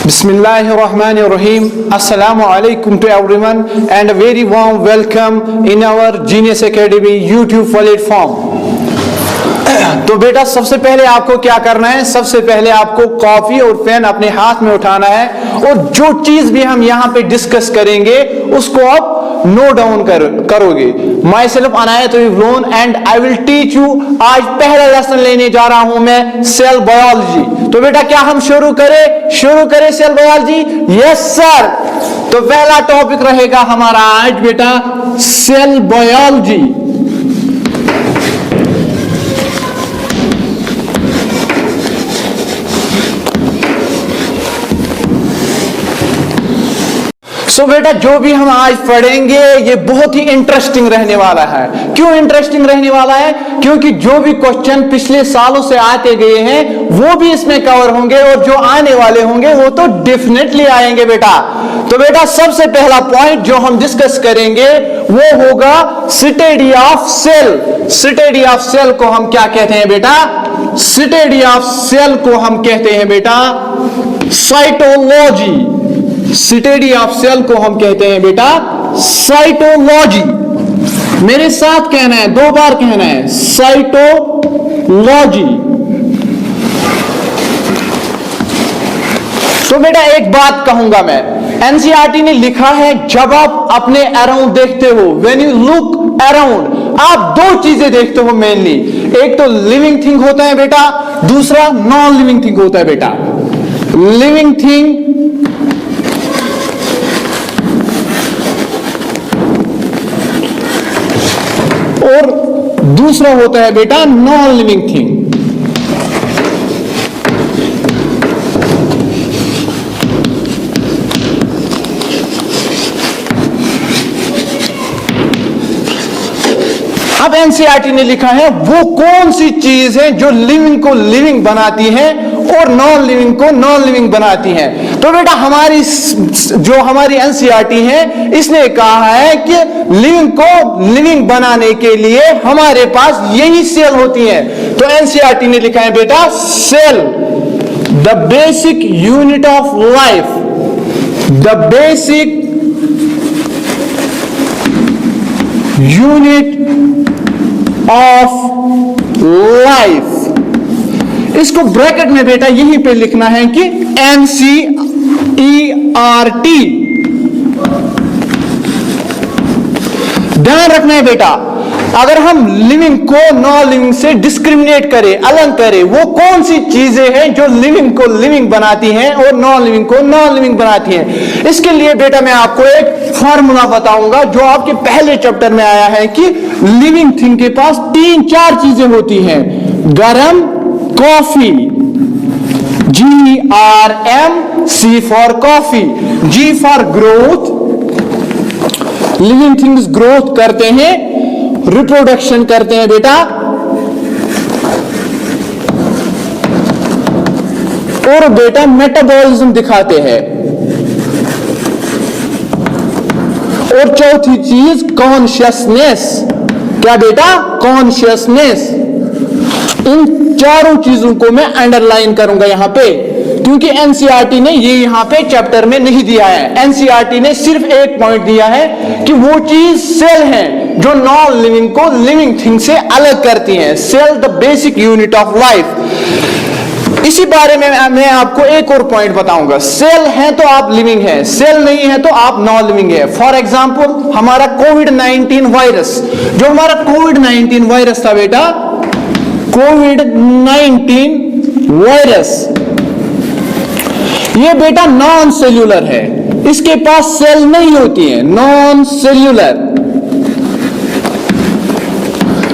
Bismillahirrahmanirrahim. Assalamu alaikum to everyone and a very warm welcome in our Genius Academy YouTube platform. तो बेटा सबसे पहले आपको क्या करना है, सबसे पहले आपको कॉपी और पेन अपने हाथ में उठाना है और जो चीज भी हम यहाँ पे डिस्कस करेंगे उसको आप नोट डाउन करोगे। Myself Anayat Lone and I will teach you. आज पहला लेसन लेने जा रहा हूं मैं सेल बायोलॉजी। तो बेटा क्या हम शुरू करें सेल बायोलॉजी? Yes sir. तो पहला टॉपिक रहेगा हमारा आज बेटा सेल बायोलॉजी। सो बेटा जो भी हम आज पढ़ेंगे ये बहुत ही इंटरेस्टिंग रहने वाला है। क्यों इंटरेस्टिंग रहने वाला है? क्योंकि जो भी क्वेश्चन पिछले सालों से आते गए हैं वो भी इसमें कवर होंगे और जो आने वाले होंगे वो तो डेफिनेटली आएंगे बेटा। तो बेटा सबसे पहला पॉइंट जो हम डिस्कस करेंगे वो होगा study of cell. Study of cell को हम क्या कहते हैं बेटा? स्टडी ऑफ सेल को हम कहते हैं बेटा साइटोलॉजी। स्टडी ऑफ सेल को हम कहते हैं बेटा साइटोलॉजी। मेरे साथ कहना है, 2 बार कहना है, साइटोलॉजी। तो बेटा एक बात कहूंगा मैं, एनसीईआरटी ने लिखा है जब आप अपने अराउंड देखते हो, व्हेन यू लुक अराउंड, आप 2 चीजें देखते हो मेनली। एक तो लिविंग थिंग होता है बेटा, दूसरा नॉन लिविंग थिंग होता है बेटा। लिविंग थिंग और दूसरा होता है बेटा नॉन लिविंग थिंग। अब एनसीईआरटी ने लिखा है वो कौन सी चीज है जो लिविंग को लिविंग बनाती है और नॉन लिविंग को नॉन लिविंग बनाती है। तो बेटा हमारी एनसीईआरटी है इसने कहा है कि लिविंग को लिविंग बनाने के लिए हमारे पास यही सेल होती है। तो एनसीईआरटी ने लिखा है बेटा cell the basic unit of life, the basic unit of life. इसको ब्रैकेट में बेटा यहीं पे लिखना है कि एनसीईआरटी। ध्यान रखना है बेटा, अगर हम लिविंग को नॉन लिविंग से डिस्क्रिमिनेट करें, अलग करें, वो कौन सी चीजें हैं जो लिविंग को लिविंग बनाती हैं और नॉन लिविंग को नॉन लिविंग बनाती हैं। इसके लिए बेटा मैं आपको एक फार्मूला बताऊंगा जो आपके पहले चैप्टर में आया है कि लिविंग थिंग के पास 3-4 चीजें होती हैं। गरम, coffee, GRM, C for coffee, G for growth. Living things growth करते हैं, रिप्रोडक्शन करते हैं बेटा, और बेटा मेटाबॉलिज्म दिखाते हैं। और चौथी चीज कॉन्शियसनेस। क्या बेटा? कॉन्शियसनेस। इन चारों चीजों को मैं अंडरलाइन करूंगा यहां पे, क्योंकि एनसीईआरटी ने ये यहां पे चैप्टर में नहीं दिया है। एनसीईआरटी ने सिर्फ एक पॉइंट दिया है कि वो चीज सेल है जो नॉन लिविंग को लिविंग थिंग से अलग करती है। Cell the basic unit of life. इसी बारे में मैं आपको एक और पॉइंट बताऊंगा। सेल है तो आप लिविंग है, सेल नहीं है तो आप नॉन लिविंग है। फॉर एग्जांपल हमारा कोविड-19 वायरस, जो हमारा कोविड-19 वायरस था बेटा, कोविड-19 वायरस, ये बेटा नॉन सेल्यूलर है, इसके पास सेल नहीं होती है, नॉन सेल्यूलर।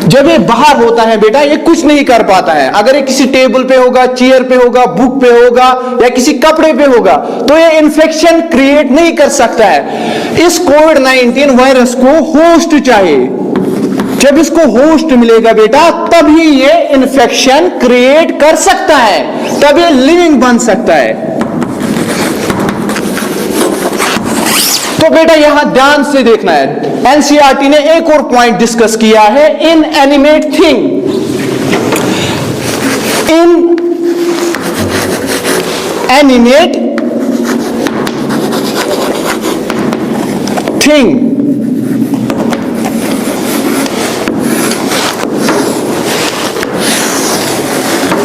जब ये बाहर होता है बेटा ये कुछ नहीं कर पाता है। अगर ये किसी टेबल पे होगा, चेयर पे होगा, बुक पे होगा या किसी कपड़े पे होगा तो ये इन्फेक्शन क्रिएट नहीं कर सकता है। इस कोविड-19 वायरस को होस्ट चाहिए। जब इसको होस्ट मिलेगा बेटा तभी ये इन्फेक्शन क्रिएट कर सकता है, तब ये लिविंग बन सकता है। तो बेटा यहां ध्यान से देखना है, एनसीईआरटी ने एक और पॉइंट डिस्कस किया है, इन एनिमेट थिंग। इन एनिमेट थिंग।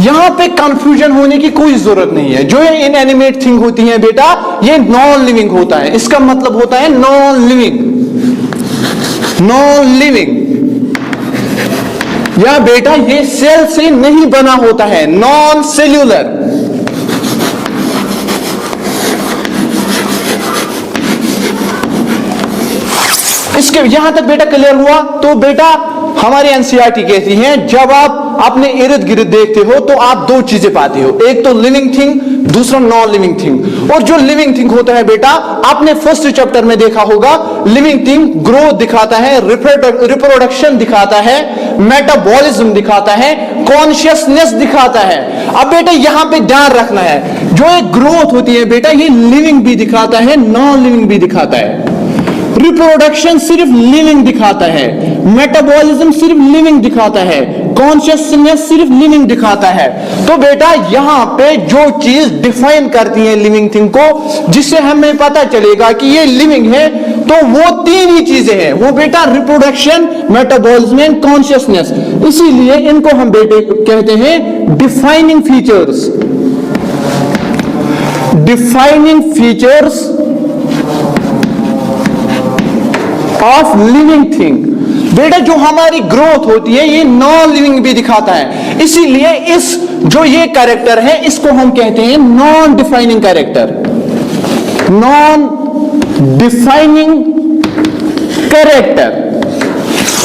यहां पे कंफ्यूजन होने की कोई जरूरत नहीं है। जो ये इनएनिमेट थिंग होती है बेटा, ये नॉन लिविंग होता है। इसका मतलब होता है नॉन लिविंग, नॉन लिविंग। या बेटा ये सेल से नहीं बना होता है, नॉन सेल्यूलर। इसके यहां तक बेटा क्लियर हुआ? तो बेटा हमारी एनसीईआरटी कहती है जब आप अपने इर्द गिर्द देखते हो तो आप दो चीजें पाते हो, एक तो लिविंग थिंग, दूसरा नॉन लिविंग थिंग। और जो लिविंग थिंग होता है बेटा, आपने फर्स्ट चैप्टर में देखा होगा, लिविंग थिंग ग्रोथ दिखाता है, रिप्रोडक्शन दिखाता है, मेटाबॉलिज्म दिखाता है, कॉन्शियसनेस दिखाता है। अब बेटा यहां पे ध्यान रखना है, जो एक ग्रोथ होती है बेटा, ये लिविंग भी दिखाता है, नॉन लिविंग भी दिखाता है। रिप्रोडक्शन सिर्फ लिविंग दिखाता है, मेटाबॉलिज्म सिर्फ लिविंग दिखाता है, कॉन्शियसनेस सिर्फ लिविंग दिखाता है। तो बेटा यहां पे जो चीज डिफाइन करती है लिविंग थिंग को, जिससे हमें पता चलेगा कि ये लिविंग है, तो वो तीन ही चीजें हैं। वो बेटा रिप्रोडक्शन, मेटाबॉलिज्म एंड कॉन्शियसनेस। इसीलिए इनको हम बेटे कहते हैं defining features, defining features of living thing. बेटा जो हमारी ग्रोथ होती है ये नॉन लिविंग भी दिखाता है। इसीलिए इस जो ये कैरेक्टर है इसको हम कहते हैं non defining character, non defining character.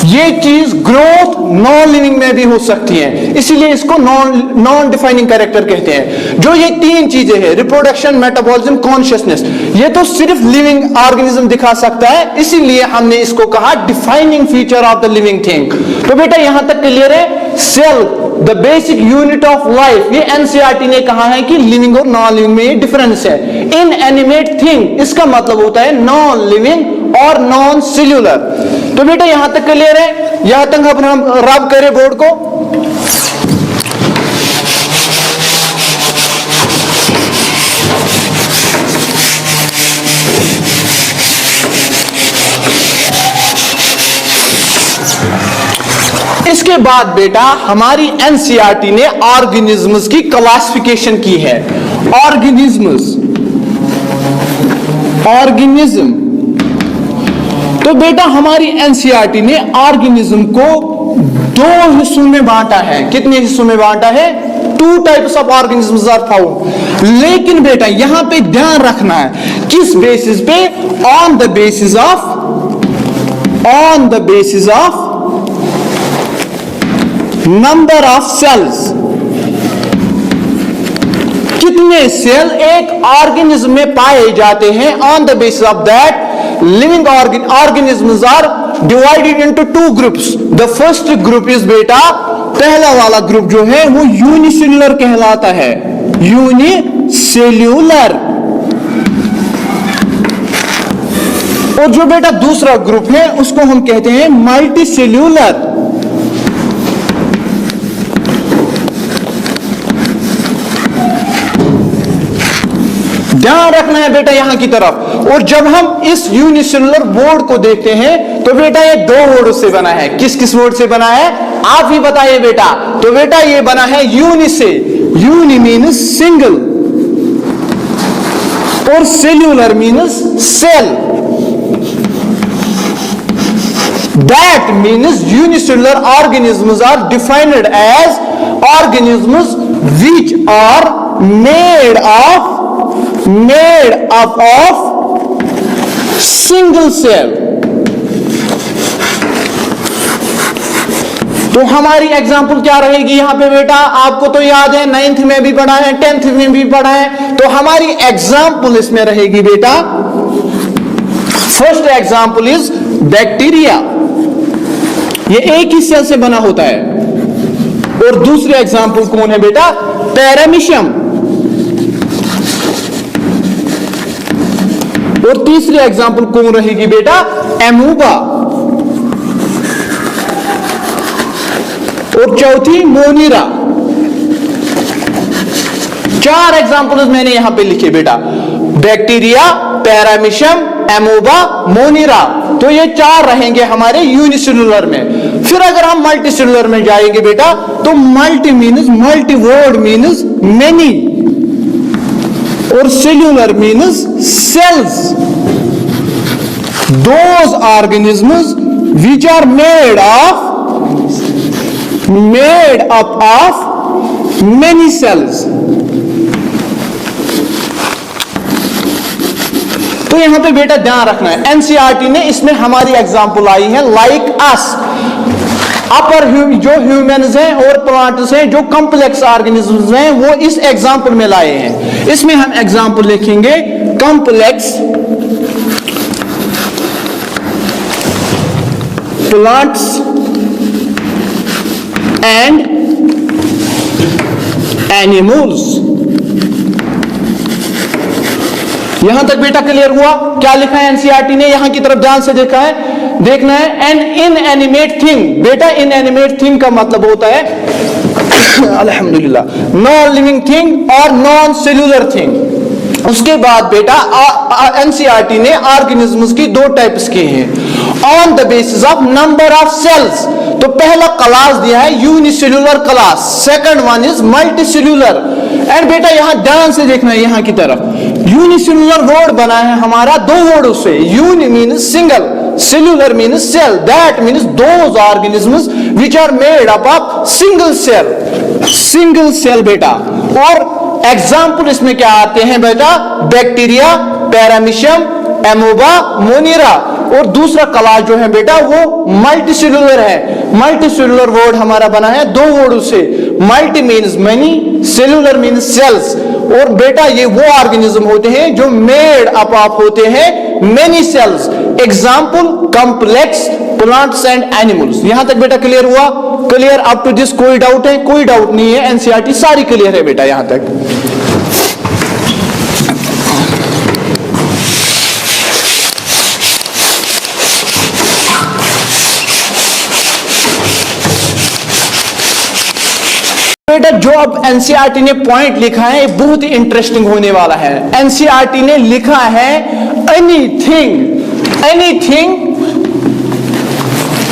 ये चीज ग्रोथ नॉन लिविंग में भी हो सकती है, इसीलिए इसको नॉन डिफाइनिंग कैरेक्टर कहते हैं। जो ये तीन चीजें हैं, रिप्रोडक्शन, मेटाबॉलिज्म, कॉन्शियसनेस, ये तो सिर्फ लिविंग ऑर्गेनिज्म दिखा सकता है, इसीलिए हमने इसको कहा defining feature of the living thing. तो बेटा यहां तक क्लियर है? Cell the basic unit of life, ये एनसीईआरटी ने कहा है कि लिविंग और नॉन लिविंग में ये डिफरेंस है। इनएनिमेट थिंग इसका मतलब होता है नॉन लिविंग और नॉन सेल्यूलर। तो बेटा यहां तक क्लियर है? यहां तक अब हम रब करें बोर्ड को। इसके बाद बेटा हमारी एनसीईआरटी ने ऑर्गेनिज्म्स की क्लासिफिकेशन की है। Organisms, organism. तो बेटा हमारी एनसीईआरटी ने ऑर्गेनिज्म को दो हिस्सों में बांटा है। कितने हिस्सों में बांटा है? 2 types of organisms are found. लेकिन बेटा यहां पे ध्यान रखना है, किस बेसिस पे? On the basis of, on the basis of number of cells. कितने सेल एक ऑर्गेनिज्म में पाए जाते हैं? On the basis of that living organisms are divided into 2 groups. The first group is बेटा, पहला वाला ग्रुप जो है वो यूनिसेल्युलर कहलाता है, यूनिसेल्युलर। और जो बेटा दूसरा ग्रुप है उसको हम कहते हैं मल्टीसेल्युलर। ध्यान रखना है बेटा यहां की तरफ। और जब हम इस यूनिसेल्युलर बोर्ड को देखते हैं तो बेटा ये 2 वर्ड से बना है। किस किस वर्ड से बना है आप ही बताइए बेटा। तो बेटा ये बना है यूनि से। यूनि मीन्स सिंगल और cellular means cell. That means unicellular organisms are defined as organisms which are made up of single cell। तो हमारी एग्जाम्पल क्या रहेगी यहां पे बेटा? आपको तो याद है, 9th में भी पढ़ा है, 10th में भी पढ़ा है। तो हमारी एग्जाम्पल इसमें रहेगी बेटा, फर्स्ट एग्जाम्पल इज बैक्टीरिया, ये एक ही सेल से बना होता है। और दूसरी एग्जाम्पल कौन है बेटा? पैरामीशियम। और तीसरी एग्जाम्पल कौन रहेगी बेटा? एमूबा। और चौथी मोनीरा। 4 एग्जाम्पल्स मैंने यहां पे लिखे बेटा, बैक्टीरिया, पैरामीशियम, एमोबा, मोनिरा। तो ये 4 रहेंगे हमारे यूनिसेलुलर में। फिर अगर हम मल्टीसेलुलर में जाएंगे बेटा, तो multi means, multi word means many, और cellular means cells. Those organisms which are made up of many cells। तो यहां पे बेटा ध्यान रखना है, एनसीईआरटी ने इसमें हमारी एग्जांपल आई है लाइक अस, अपर जो ह्यूमंस हैं और प्लांट्स हैं, जो कॉम्प्लेक्स ऑर्गेनिजम्स हैं, वो इस एग्जांपल में लाए हैं। इसमें हम एग्जांपल लिखेंगे कॉम्प्लेक्स plants and animals। यहां तक बेटा क्लियर हुआ? क्या लिखा है एनसीईआरटी ने? यहां की तरफ ध्यान से देखना है। एन इनएनिमेट थिंग, बेटा इनएनिमेट थिंग का मतलब होता है अल्हम्दुलिल्लाह नॉन लिविंग थिंग और नॉन सेल्यूलर थिंग। उसके बाद बेटा एनसीईआरटी ने ऑर्गेनिजम्स की 2 टाइप्स की हैं on the basis of number of cells. तो पहला क्लास दिया है unicellular class, second one is multicellular. And बेटा यहां ध्यान से देखना है, यहां की तरफ यूनिसेल्यूलर वर्ड बना है हमारा 2 वर्डों से। Uni means single, cellular means cell, that means those organisms which are made up of single cell, single cell बेटा। और एग्जाम्पल इसमें क्या आते हैं बेटा? Bacteria, paramecium, amoeba, monera. और दूसरा क्लास जो है बेटा वो मल्टीसेल्यूलर है। मल्टीसेल्यूलर वर्ड हमारा बना है 2 वर्डों से, multi means many, cellular means cells. और बेटा ये वो ऑर्गेनिज्म होते हैं जो मेड अप ऑफ होते हैं many cells. Example complex plants and animals. यहां तक बेटा क्लियर हुआ? Clear up to this? कोई डाउट है? कोई डाउट नहीं है, एनसीईआरटी सारी क्लियर है बेटा यहां तक। बेटा जो अब एनसीईआरटी ने पॉइंट लिखा है ये बहुत ही इंटरेस्टिंग होने वाला है। एनसीईआरटी ने लिखा है anything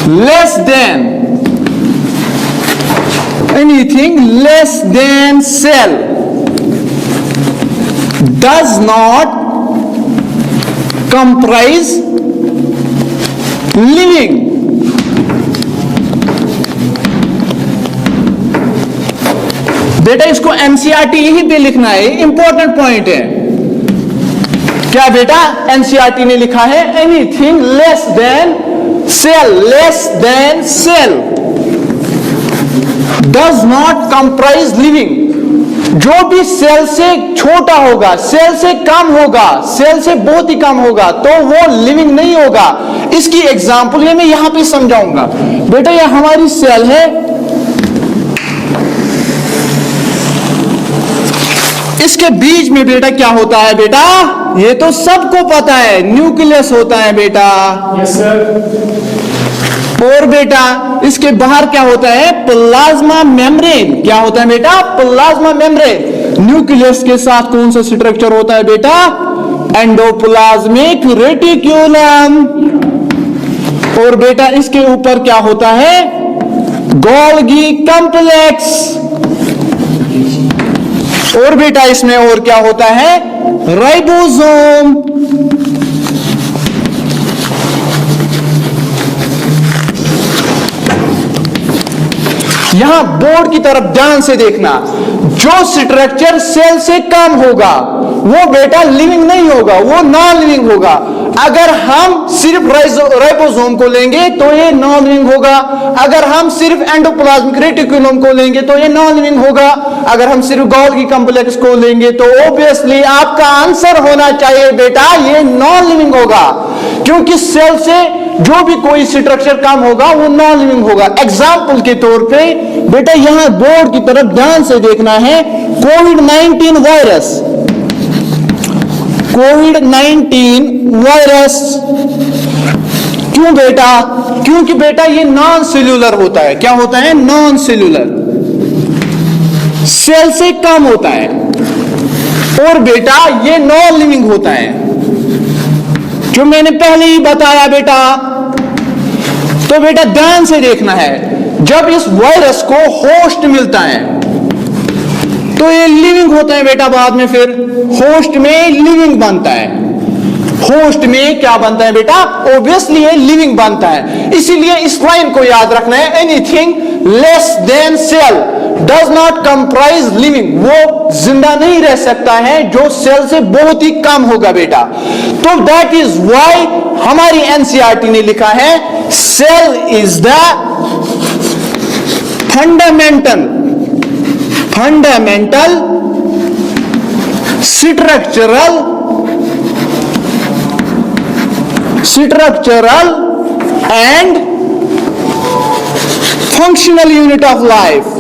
less than cell does not comprise living। बेटा इसको एनसीईआरटी यही पे लिखना है, इंपॉर्टेंट पॉइंट है। क्या बेटा? एनसीईआरटी ने लिखा है anything less than cell does not comprise living. जो भी सेल से छोटा होगा, सेल से कम होगा, सेल से बहुत ही कम होगा, तो वो लिविंग नहीं होगा। इसकी एग्जांपल ये मैं यहां पे समझाऊंगा। बेटा ये हमारी सेल है, इसके बीच में बेटा क्या होता है बेटा? ये तो सबको पता है, न्यूक्लियस होता है बेटा। Yes sir. और बेटा इसके बाहर क्या होता है? Plasma membrane. क्या होता है बेटा? Plasma membrane. न्यूक्लियस के साथ कौन सा स्ट्रक्चर होता है बेटा? Endoplasmic reticulum. और बेटा इसके ऊपर क्या होता है? Golgi complex. और बेटा इसमें और क्या होता है? राइबोसोम। यहां बोर्ड की तरफ ध्यान से देखना, जो स्ट्रक्चर सेल से कम होगा वो बेटा लिविंग नहीं होगा, वो नॉन लिविंग होगा। अगर हम सिर्फ राइबोसोम को लेंगे तो ये नॉन लिविंग होगा। अगर हम सिर्फ एंडोप्लाज्मिक रेटिकुलम को लेंगे तो ये नॉन लिविंग होगा। अगर हम सिर्फ गोल्गी कॉम्प्लेक्स को लेंगे तो ऑब्वियसली आपका आंसर होना चाहिए बेटा ये नॉन लिविंग होगा, क्योंकि सेल से जो भी कोई स्ट्रक्चर कम होगा वो नॉन लिविंग होगा। एग्जाम्पल के तौर पे बेटा यहां बोर्ड की तरफ ध्यान से देखना है, कोविड-19 वायरस। कोविड-19 वायरस क्यों बेटा? क्योंकि बेटा ये नॉन सेल्यूलर होता है। क्या होता है? नॉन सेल्यूलर, सेल से कम होता है। और बेटा ये नॉन लिविंग होता है। जो मैंने पहले ही बताया बेटा। तो बेटा ध्यान से देखना है, जब इस वायरस को होस्ट मिलता है तो ये लिविंग होता है बेटा। बाद में फिर होस्ट में लिविंग बनता है। होस्ट में क्या बनता है बेटा? ऑब्वियसली ये लिविंग बनता है। इसीलिए इस लाइन को याद रखना है, anything less than cell does not comprise living. वो जिंदा नहीं रह सकता है जो सेल से बहुत ही कम होगा बेटा। तो दैट इज व्हाई हमारी एनसीईआरटी ने लिखा है cell is the fundamental structural and functional unit of life.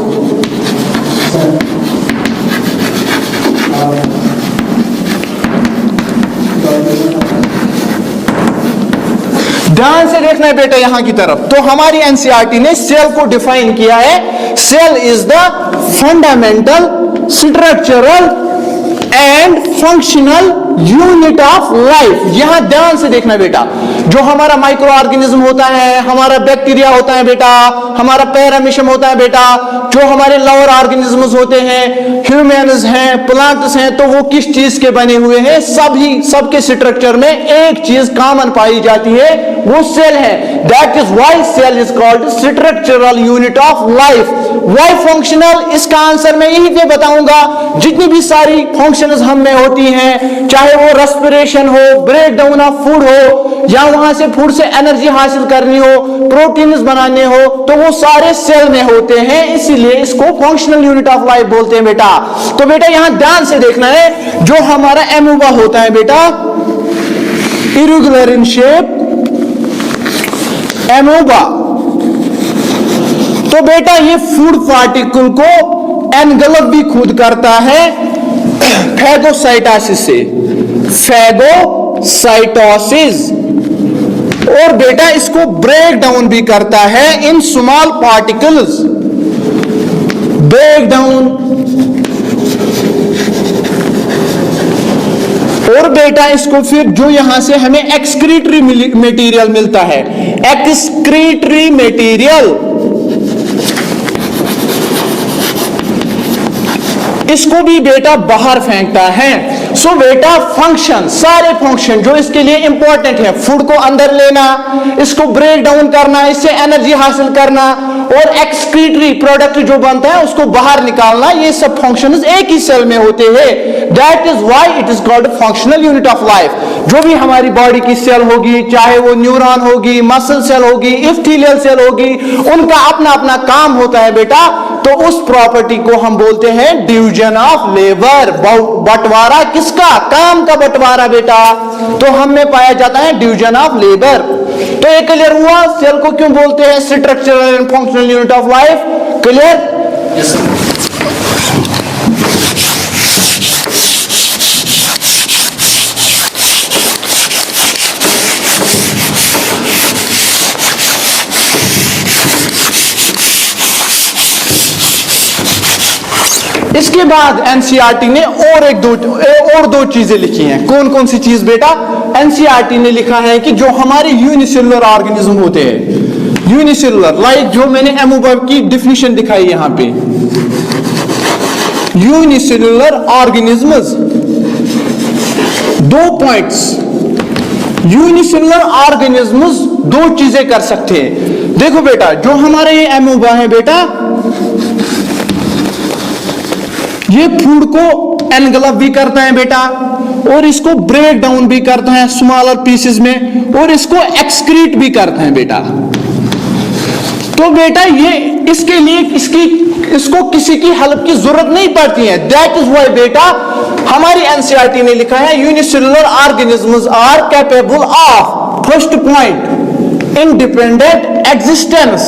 ध्यान से देखना है बेटा यहां की तरफ। तो हमारी एनसीईआरटी ने सेल को डिफाइन किया है, cell is the fundamental structural and functional unit of life. यहां ध्यान से देखना बेटा, जो हमारा माइक्रो ऑर्गेनिज्म होता है, हमारा बैक्टीरिया होता है बेटा, हमारा पैरामीशियम होता है बेटा, जो हमारे लोअर ऑर्गेनिजम्स होते हैं, ह्यूमन्स हैं, प्लांट्स हैं, तो वो किस चीज के बने हुए हैं? सबके स्ट्रक्चर में एक चीज कॉमन पाई जाती है, वो सेल है। That is why cell is called structural unit of life. Why functional? इसका आंसर मैं यही पे बताऊंगा। जितनी भी सारी फंक्शंस हम में होती हैं, चाहे वो रेस्पिरेशन हो, ब्रेक डाउन ऑफ फूड हो, या वहां से फूड से एनर्जी हासिल करनी हो, प्रोटीन्स बनाने हो, तो वो सारे सेल में होते हैं। इसीलिए इसको फंक्शनल यूनिट ऑफ लाइफ बोलते हैं बेटा। तो बेटा यहां ध्यान से देखना है, जो हमारा एमोबा होता है बेटा, इरेगुलर इन शेप एमोबा, तो बेटा ये फूड पार्टिकल को एनगल्फ भी खुद करता है फैगोसाइटोसिस से, फैगोसाइटोसिस, और बेटा इसको ब्रेक डाउन भी करता है in small particles, break down. और बेटा इसको फिर जो यहां से हमें एक्सक्रीटरी मटेरियल मिलता है, एक्सक्रीटरी मटेरियल, इसको भी बेटा बाहर फेंकता है। सो बेटा फंक्शन, सारे फंक्शन जो इसके लिए इंपॉर्टेंट है, फूड को अंदर लेना, इसको ब्रेक डाउन करना, इससे एनर्जी हासिल करना, और एक्सक्रीटरी प्रोडक्ट जो बनता है उसको बाहर निकालना, ये सब फंक्शंस एक ही सेल में होते हैं। That is why it is called functional unit of life. जो भी हमारी बॉडी की सेल होगी, चाहे वो न्यूरॉन होगी, मसल सेल होगी, इप्थेलियल सेल होगी, उनका अपना अपना काम होता है बेटा। तो उस प्रॉपर्टी को हम बोलते हैं डिवीजन ऑफ लेबर, बंटवारा किसका? काम का बंटवारा बेटा। तो हम में पाया जाता है डिवीजन ऑफ लेबर। तो ये क्लियर हुआ सेल को क्यों बोलते हैं structural and functional unit of life? Clear? इसके बाद एनसीईआरटी ने और दो चीजें लिखी हैं। कौन कौन सी चीज बेटा? एनसीईआरटी ने लिखा है कि जो हमारे यूनिसेलुलर ऑर्गेनिज्म होते हैं, यूनिसेलुलर, लाइक जो मैंने एमोबा की डिफिनेशन दिखाई यहां पे, unicellular organisms, 2 points. Unicellular organisms 2 चीजें कर सकते हैं। देखो बेटा, जो हमारे ये एमोबा है बेटा, ये फूड को एनगल्फ भी करता है बेटा, और इसको ब्रेक डाउन भी करता है स्मॉलर पीसेस में, और इसको एक्सक्रीट भी करता है बेटा। तो बेटा ये इसके लिए इसको किसी की हेल्प की जरूरत नहीं पड़ती है। दैट इज व्हाई बेटा हमारी एनसीईआरटी ने लिखा है unicellular organisms are capable of, first point, independent existence,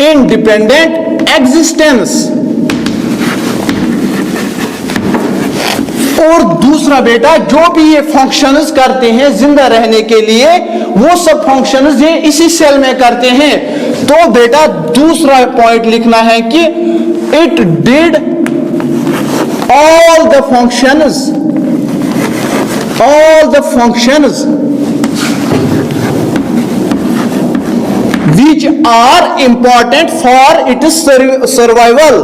independent existence. और दूसरा बेटा, जो भी ये फंक्शंस करते हैं जिंदा रहने के लिए, वो सब फंक्शंस ये इसी सेल में करते हैं। तो बेटा दूसरा पॉइंट लिखना है कि it did all the functions all the functions which are important for its survival,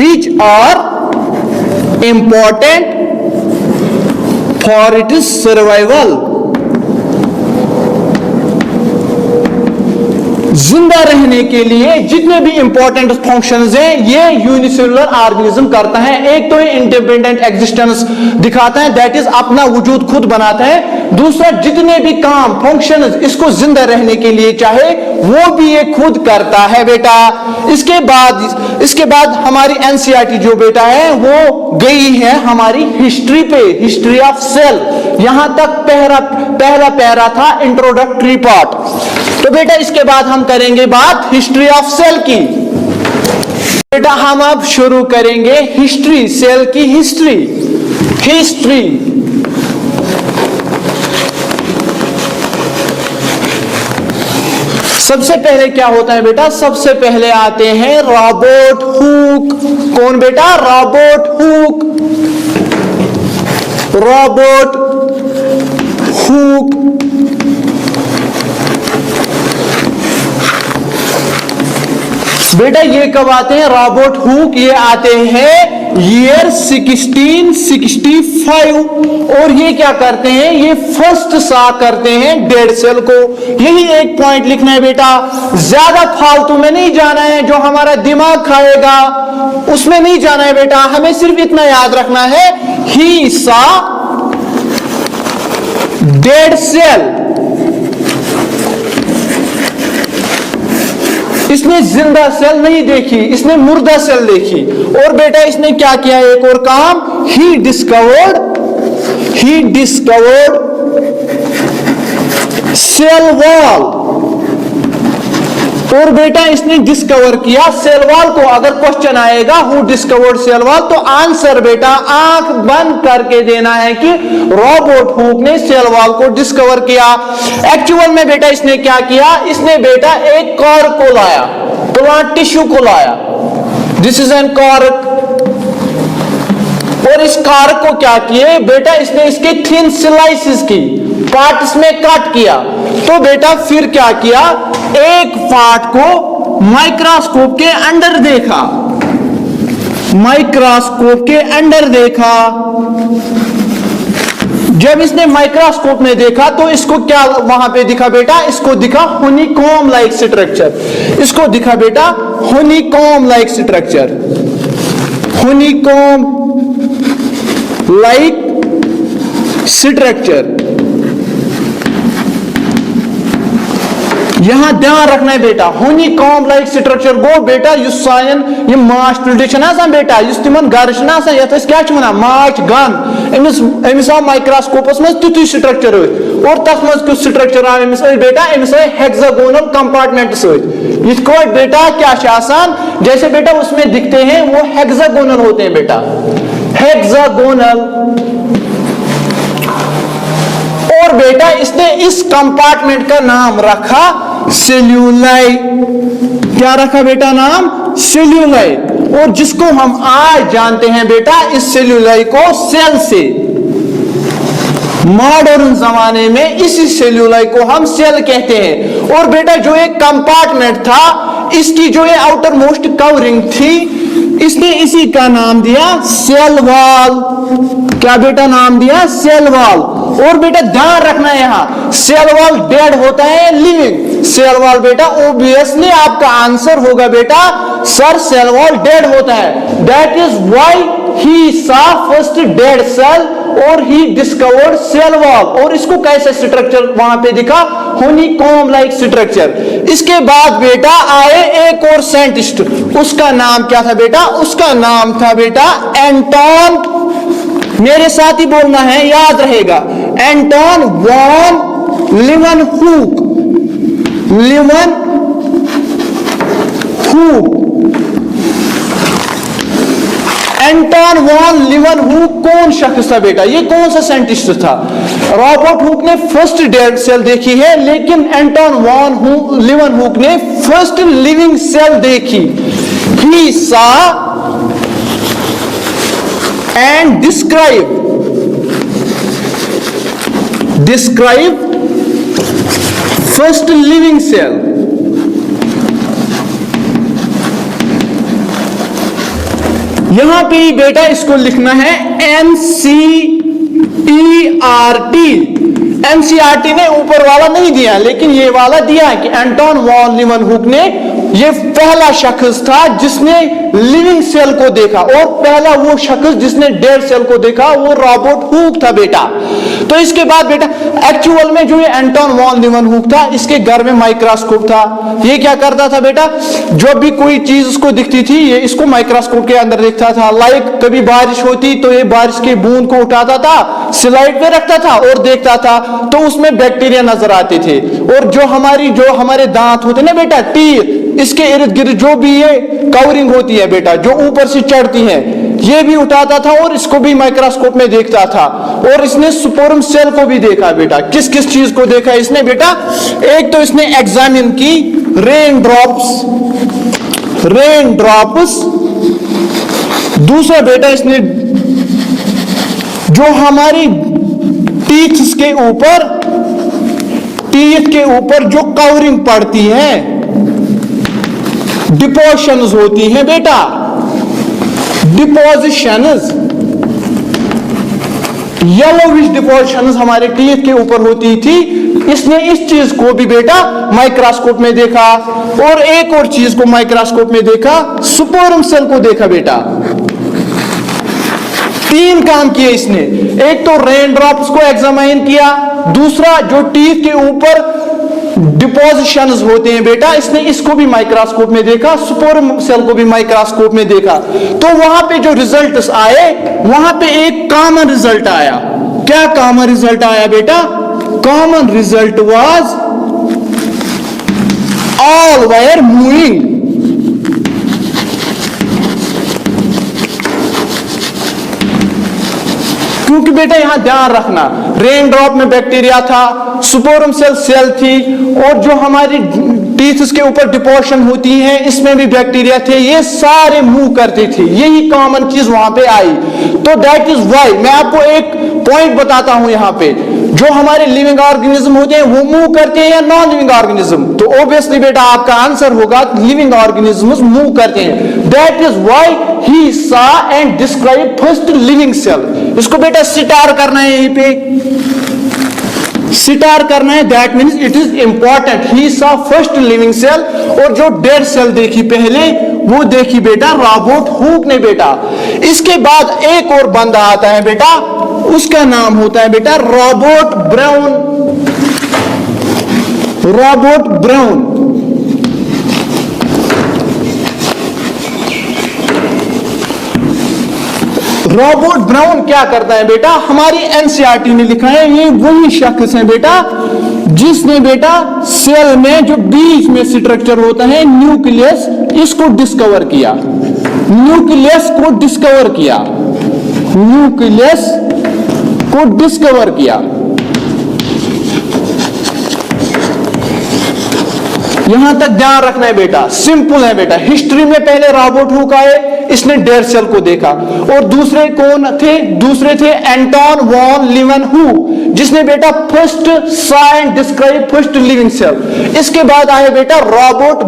which are important for its survival. जिंदा रहने के लिए जितने भी इंपॉर्टेंट फंक्शंस हैं ये यूनिसेलुलर ऑर्गेनिज्म करता है. एक तो ये इंडिपेंडेंट एग्जिस्टेंस दिखाता है, दैट इज अपना वजूद खुद बनाता है. दूसरा, जितने भी काम फंक्शंस इसको जिंदा रहने के लिए चाहे वो भी ये खुद करता है बेटा. इसके बाद हमारी एनसीईआरटी जो बेटा है वो गई है हमारी हिस्ट्री पे, हिस्ट्री ऑफ सेल. यहां तक पहला पैरा था इंट्रोडक्टरी पार्ट. तो बेटा इसके बाद हम करेंगे बात हिस्ट्री ऑफ सेल की. बेटा हम अब शुरू करेंगे हिस्ट्री, सेल की हिस्ट्री. सबसे पहले क्या होता है बेटा, सबसे पहले आते हैं रॉबर्ट हुक. कौन बेटा? Robert Hooke. रॉबर्ट हुक बेटा ये कब आते हैं? रॉबर्ट हुक ये आते हैं ईयर 1665. और ये क्या करते हैं? ये फर्स्ट सा करते हैं डेड सेल को. यही एक पॉइंट लिखना है बेटा, ज्यादा फालतू में नहीं जाना है, जो हमारा दिमाग खाएगा उसमें नहीं जाना है बेटा. हमें सिर्फ इतना याद रखना है, ही सा डेड सेल. इसने जिंदा सेल नहीं देखी, इसने मुर्दा सेल देखी. और बेटा इसने क्या किया? एक और काम, ही डिस्कवर्ड सेल वॉल. और बेटा इसने डिस्कवर किया सेल वॉल को. अगर क्वेश्चन आएगा हु डिस्कवर्ड सेल वॉल, तो आंसर बेटा आंख बंद करके देना है कि रॉबर्ट हुक ने सेल वॉल को डिस्कवर किया. एक्चुअल में बेटा इसने क्या किया? इसने बेटा एक कॉर्क को लाया, प्लांट टिश्यू को लाया. This is an cork. और इस कॉर्क को क्या किए बेटा? इसने इसके थिन स्लाइसेस की, पार्ट्स में कट किया. तो बेटा फिर क्या किया? एक पार्ट को माइक्रोस्कोप के अंदर देखा, माइक्रोस्कोप के अंदर देखा. जब इसने माइक्रोस्कोप में देखा तो इसको क्या वहां पे दिखा बेटा? इसको दिखा हनीकॉम्ब लाइक स्ट्रक्चर. इसको दिखा बेटा honeycomb like structure, honeycomb like structure. यहां ध्यान रखना है बेटा, हनीकॉम्ब लाइक स्ट्रक्चर गो बेटा युस सायन ये माच तुलटे आसान बेटा, युस तिमन गर आसान यथ क्या वनान माच गन. अमिस आव माइक्रोस्कोपस मज तुत स्ट्रक्चर. और तथ मज कुछ स्ट्रक्चर आव अमिस बेटा? अमिस हेक्सागोनल कंपार्टमेंट सहित. इथ कोट बेटा क्या आसान, जैसे बेटा उसमें दिखते हैं वो हेक्सागोनल होते हैं बेटा, हेक्सागोनल. और बेटा इसने इस कंपार्टमेंट का नाम रखा सेल्यूलाई. क्या रखा बेटा नाम? सेल्यूलाई. और जिसको हम आज जानते हैं बेटा इस सेल्यूलाई को सेल से. मॉडर्न जमाने में इसी सेल्यूलाई को हम सेल कहते हैं. और बेटा जो एक कंपार्टमेंट था, इसकी जो ये आउटर मोस्ट कवरिंग थी, इसने इसी का नाम दिया सेल वॉल. क्या बेटा नाम दिया? Cell wall. और बेटा ध्यान रखना है यहां सेल वॉल डेड होता है लिविंग. सेल वॉल बेटा ऑब्वियसली आपका आंसर होगा बेटा सर सेल वॉल डेड होता है. That is why he saw first dead cell और ही डिस्कवर्ड सेल वॉल. और इसको कैसे स्ट्रक्चर वहां पे दिखा? Honeycomb like structure. इसके बाद बेटा आए एक और साइंटिस्ट. उसका नाम क्या था बेटा? उसका नाम था बेटा एंटोन. मेरे साथ ही बोलना है, याद रहेगा, एंटोन वॉन लीवनहूक. लीवनहूक. एंटोन वॉन लीवनहूक कौन शख्स था बेटा? ये कौन सा साइंटिस्ट था? रॉबर्ट हुक ने फर्स्ट डेड सेल देखी है, लेकिन एंटोन वॉन लीवनहूक ने फर्स्ट लिविंग सेल देखी. ही saw and describe describe first living cell. यहां पे बेटा इसको लिखना है NCERT। NCERT ने ऊपर वाला नहीं दिया, लेकिन ये वाला दिया है कि एंटोन वॉन लीवनहुक ने, ये पहला शख्स था जिसने लिविंग सेल को देखा, और पहला वो शख्स जिसने डेड सेल को देखा वो रॉबर्ट हुक था बेटा। तो इसके बाद बेटा एक्चुअल में जो ये एंटोन वॉन लीवनहुक था, इसके घर में माइक्रोस्कोप था। ये क्या करता था बेटा, जब भी कोई चीज उसको दिखती थी ये इसको माइक्रोस्कोप के अंदर देखता था। लाइक कभी बारिश होती तो ये बारिश के बूंद को उठाता था, स्लाइड पे रखता था और देखता था, तो उसमें बैक्टीरिया नजर आते थे। और जो हमारे दांत होते ना बेटा, टीथ, इसके इर्द गिर्द जो भी ये कवरिंग होती है बेटा, जो ऊपर से चढ़ती है, ये भी उठाता था और इसको भी माइक्रोस्कोप में देखता था। और इसने स्पोरम सेल को भी देखा बेटा। किस किस चीज को देखा इसने बेटा, एक तो इसने एग्जामिन की रेन ड्रॉप्स, दूसरा बेटा इसने जो हमारी टीथ के ऊपर जो कवरिंग पड़ती है, डिपोजिशंस होती हैं बेटा, डिपोजिशंस, येलोविश डिपोजिशंस हमारे टीथ के ऊपर होती थी। इसने इस चीज को भी बेटा माइक्रोस्कोप में देखा, और एक और चीज को माइक्रोस्कोप में देखा, स्पोरम सेल को देखा बेटा। 3 काम किए इसने, एक तो रेन ड्रॉप्स को एग्जामाइन किया, दूसरा जो टीथ के ऊपर डिपोजिशंस होते हैं बेटा, इसने इसको भी माइक्रोस्कोप में देखा, स्पोरम सेल को भी माइक्रोस्कोप में देखा। तो वहां पे जो रिजल्ट्स आए, वहां पे एक कॉमन रिजल्ट आया। क्या कॉमन रिजल्ट आया बेटा, common result was all were moving. क्योंकि बेटा यहां ध्यान रखना, रेन ड्रॉप में बैक्टीरिया था, स्पोरम सेल थी, और जो हमारी टीथ के ऊपर डिपोजिशन होती है इसमें भी बैक्टीरिया थे, ये सारे मूव करते थे। यही कॉमन चीज वहां पे आई। तो दैट इज वाई मैं आपको एक पॉइंट बताता हूं यहां पे, जो हमारे लिविंग ऑर्गेनिज्म होते हैं वो मूव करते हैं या नॉन लिविंग ऑर्गेनिज्म, तो ऑब्वियसली बेटा आपका आंसर होगा लिविंग ऑर्गेनिज्म मूव करते हैं। That is why he saw and describe first living cell. इसको बेटा सिटार करना है, यहीं पे सिटार करना है, that means it is important. He saw first living cell, और जो डेड सेल देखी पहले वो देखी बेटा रॉबर्ट हुक ने बेटा। इसके बाद एक और बंदा आता है बेटा, उसका नाम होता है बेटा रॉबर्ट ब्राउन। रॉबर्ट ब्राउन क्या करता है बेटा, हमारी एनसीईआरटी ने लिखा है, ये वही शख्स है बेटा जिसने बेटा सेल में जो बीच में स्ट्रक्चर होता है न्यूक्लियस, इसको डिस्कवर किया। न्यूक्लियस को डिस्कवर किया। यहां तक ध्यान रखना है बेटा, सिंपल है बेटा। हिस्ट्री में पहले रॉबर्ट हुक आए, इसने डेड सेल को देखा, और दूसरे कौन थे, दूसरे थे एंटोन वॉन लीवनहुक, जिसने बेटा first saw and describe first living cell. इसके बाद आए बेटा रॉबर्ट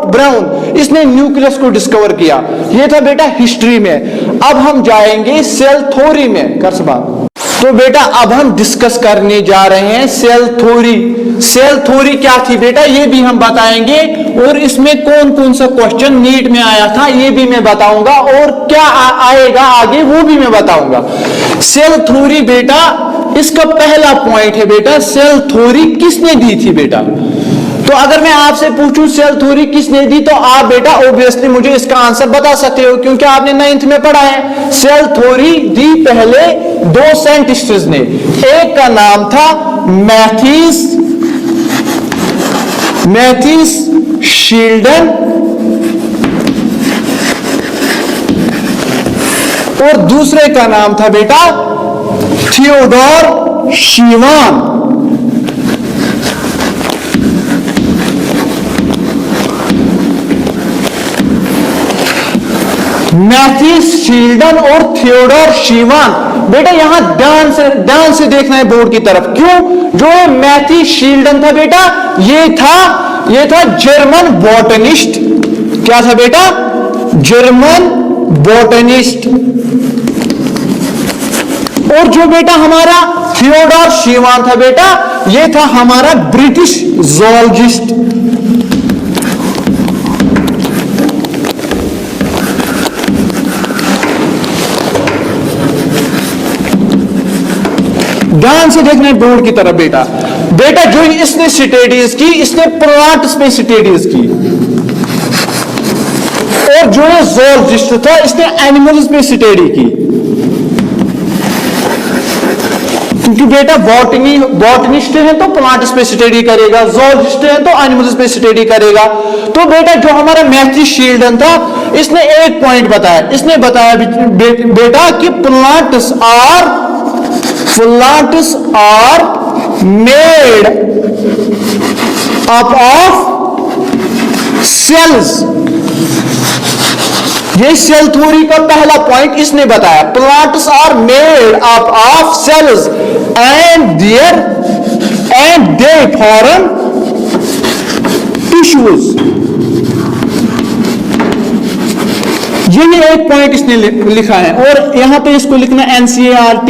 ब्राउन, इसने न्यूक्लियस को डिस्कवर किया। यह था बेटा हिस्ट्री में। अब हम जाएंगे सेल थ्योरी में। कर सवाल। तो बेटा अब हम डिस्कस करने जा रहे हैं सेल थ्योरी। सेल थ्योरी क्या थी बेटा, ये भी हम बताएंगे, और इसमें कौन कौन सा क्वेश्चन नीट में आया था ये भी मैं बताऊंगा, और क्या आएगा आगे वो भी मैं बताऊंगा। सेल थ्योरी बेटा, इसका पहला पॉइंट है बेटा, सेल थ्योरी किसने दी थी बेटा। तो अगर मैं आपसे पूछूं सेल थ्योरी किसने दी, तो आप बेटा ऑब्वियसली मुझे इसका आंसर बता सकते हो, क्योंकि आपने 9th में पढ़ा है। सेल थ्योरी दी पहले 2 साइंटिस्ट्स ने, एक का नाम था मैथिस शील्डन, और दूसरे का नाम था बेटा थियोडोर शीवान। मैथ्यू शील्डन और थियोडोर शीवान। बेटा यहां ध्यान से देखना है बोर्ड की तरफ। क्यों? जो ये मैथ्यू शील्डन था बेटा, ये था जर्मन बॉटनिस्ट। क्या था बेटा? German botanist. और जो बेटा हमारा थियोडोर शीवान था बेटा, ये था हमारा ब्रिटिश जोलॉजिस्ट। ध्यान से देखना है बोर्ड की तरफ बेटा। जो इसने स्टडीज की, इसने प्लांट्स पे स्टडीज की, और जो ये जोलॉजिस्ट था, इसने एनिमल्स पे स्टडी की। क्योंकि बेटा बॉटनिस्ट है तो प्लांट्स पे स्टडी करेगा, जोलॉजिस्ट है तो एनिमल्स पे स्टडी करेगा। तो बेटा जो हमारा मैथ्यू शील्डन था, इसने एक पॉइंट बताया। इसने बताया बेटा कि plants are made up of cells. ये सेल थ्योरी का पहला पॉइंट इसने बताया। Plants are made up of cells and they form tissues. यही एक पॉइंट इसने लिखा है, और यहां पे इसको लिखना NCERT।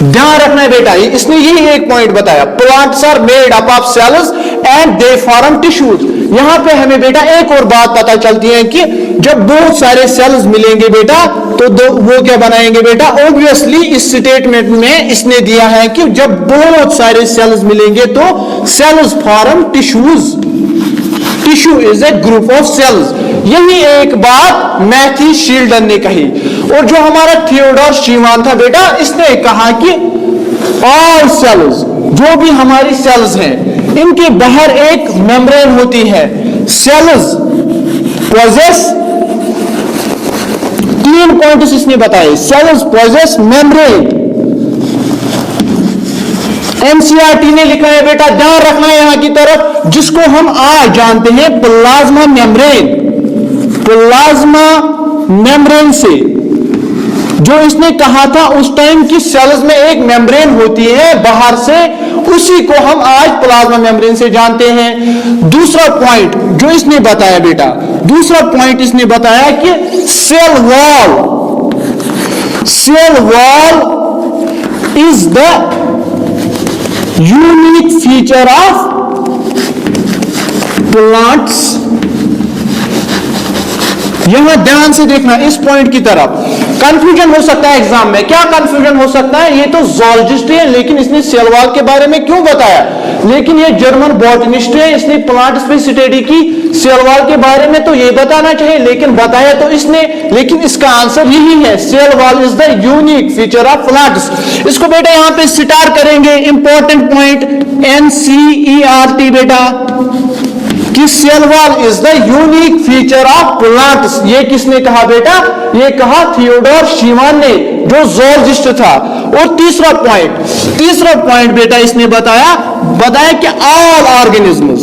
ध्यान रखना है बेटा, इसने यही एक पॉइंट बताया। Plants are made up of cells and they form tissues. यहां पे हमें बेटा एक और बात पता चलती है कि जब बहुत सारे सेल्स मिलेंगे बेटा, तो वो क्या बनाएंगे बेटा? ऑब्वियसली इस स्टेटमेंट में इसने दिया है कि जब बहुत सारे सेल्स मिलेंगे तो cells form tissues. Tissue is a group of cells. यही एक बात मैथ्यू शील्डन ने कही। और जो हमारा थियोडोर शीवान था बेटा, इसने कहा कि ऑल सेल्स, जो भी हमारी सेल्स हैं, इनके बाहर एक मेम्ब्रेन होती है। सेल्स पोजेस, 3 पॉइंट्स इसने बताए। Sales poses membrane. NCERT ने लिखा है बेटा, ध्यान रखना है यहां की तरफ, जिसको हम आज जानते हैं प्लाज्मा मेम्ब्रेन। प्लाज्मा मेम्ब्रेन से जो इसने कहा था उस टाइम की सेल्स में एक मेम्ब्रेन होती है बाहर से, उसी को हम आज प्लाज्मा मेम्ब्रेन से जानते हैं। दूसरा पॉइंट जो इसने बताया बेटा, दूसरा पॉइंट इसने बताया कि cell wall is the unique feature of plants. यहां ध्यान से देखना इस पॉइंट की तरफ। कंफ्यूजन हो सकता है एग्जाम में। क्या कंफ्यूजन हो सकता है? ये तो जोलॉजिस्ट है, लेकिन इसने सेल वॉल के बारे में क्यों बताया? लेकिन ये जर्मन बॉटनिस्ट है, इसने प्लांट्स पे स्टडी की, सेल वॉल के बारे में तो ये बताना चाहिए, लेकिन बताया तो इसने, लेकिन इसका आंसर यही है, cell wall is the unique feature of plants. इसको बेटा यहां पे स्टार करेंगे, इंपॉर्टेंट पॉइंट NCERT बेटा, कि cell wall is the unique feature of plants. ये किसने कहा बेटा? ये कहा थियोडोर शीवान ने, जो जोलॉजिस्ट था। और तीसरा पॉइंट बेटा इसने बताया कि ऑल ऑर्गेनिज्म्स,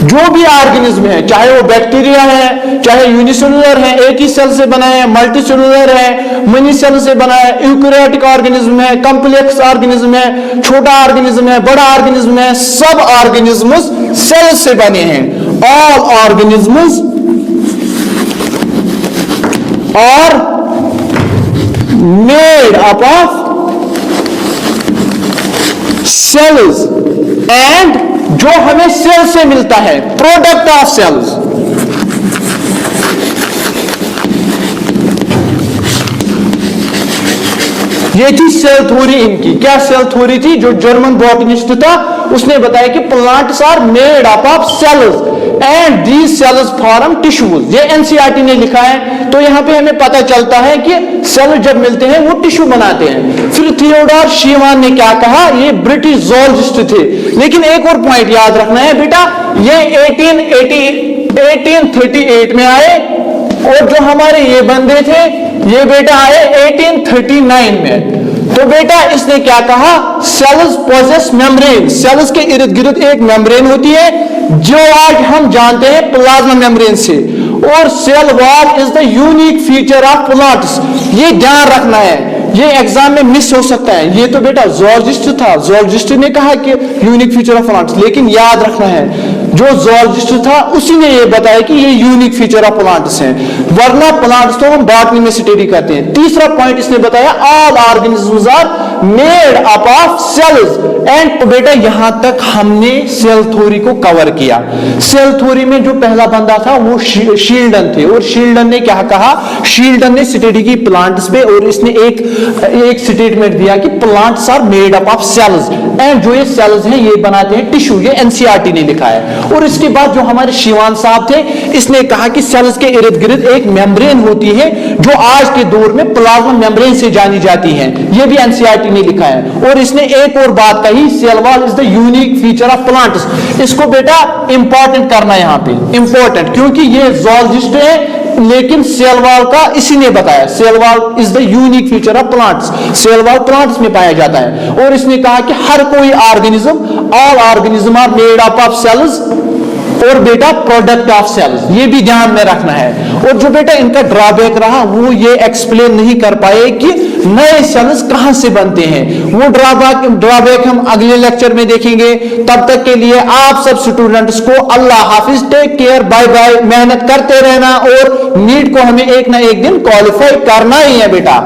जो भी ऑर्गेनिज्म है, चाहे वो बैक्टीरिया है, चाहे यूनिसेलुलर है, एक ही सेल से बना है, मल्टी सेलुलर है, मनी सेल से बना है, यूकैरियोटिक ऑर्गेनिज्म है, कॉम्प्लेक्स ऑर्गेनिज्म है, छोटा ऑर्गेनिज्म है, बड़ा ऑर्गेनिज्म है, सब ऑर्गेनिज्म्स सेल से बने हैं। All organisms are made up of cells and जो हमें सेल से मिलता है, प्रोडक्ट ऑफ सेल्स। ये थी सेल थ्योरी इनकी। क्या सेल थ्योरी थी? जो जर्मन बॉटनिस्ट था उसने बताया कि plants are made up of cells and these cells form tissues. ये NCERT ने लिखा है। तो यहां पे हमें पता चलता है कि सेल जब मिलते हैं वो टिश्यू बनाते हैं। फिर थियोडोर शीवान ने क्या कहा? ये ब्रिटिश जोलॉजिस्ट थे। लेकिन एक और पॉइंट याद रखना है बेटा, ये 1838 में आए, और जो हमारे ये बंदे थे ये बेटा आए 1839 में। तो बेटा इसने क्या कहा? Sales poses membrane. सेल्स के इर्द गिर्द एक मेम्ब्रेन होती है, जो आज हम जानते हैं प्लाज्मा मेम्ब्रेन से। और cell wall is the unique feature of plants. ये ध्यान रखना है, ये एग्जाम में मिस हो सकता है। ये तो बेटा जोलॉजिस्ट था, जोलॉजिस्ट ने कहा कि यूनिक फीचर ऑफ प्लांट्स, लेकिन याद रखना है जो जोलॉजिस्ट था उसी ने ये बताया कि ये यूनिक फीचर ऑफ प्लांट्स हैं, वरना प्लांट्स तो हम बॉटनी में स्टडी करते हैं। तीसरा पॉइंट इसने बताया all organisms are made up of cells and. बेटा यहां तक हमने सेल थ्योरी को कवर किया। सेल थ्योरी में जो पहला बंदा था वो शील्डन थे, और शील्डन ने क्या कहा, शील्डन ने स्टडी की प्लांट्स पे, और इसने एक स्टेटमेंट दिया कि plants are made up of cells and जो ये सेल्स हैं ये बनाते हैं टिश्यू। ये एनसीईआरटी ने लिखा है। और इसके बाद जो हमारे शिवान साहब थे इसने कहा कि सेल्स के इर्द गिर्द एक मेम्ब्रेन होती है जो आज के दौर में प्लाज्मा मेम्ब्रेन से जानी जाती है। ये भी एनसीईआरटी ने लिखा है। और इसने एक और बात कही, cell wall is the unique feature of plants. इसको बेटा इंपॉर्टेंट करना यहां पे, इंपॉर्टेंट, क्योंकि ये जोलॉजिस्ट है लेकिन सेल वॉल का इसी ने बताया, cell wall is the unique feature of plants. Cell wall plants में पाया जाता है। और इसने कहा कि हर कोई organism, all organism are made up of cells, और बेटा प्रोडक्ट ऑफ सेल्स, ये भी ध्यान में रखना है। और जो बेटा इनका ड्रॉबैक रहा वो ये एक्सप्लेन नहीं कर पाए कि नए सेल्स कहां से बनते हैं। वो ड्रॉबैक हम अगले लेक्चर में देखेंगे। तब तक के लिए आप सब स्टूडेंट्स को अल्लाह हाफिज, टेक केयर, बाय बाय। मेहनत करते रहना और नीट को हमें एक ना एक दिन क्वालिफाई करना ही है बेटा।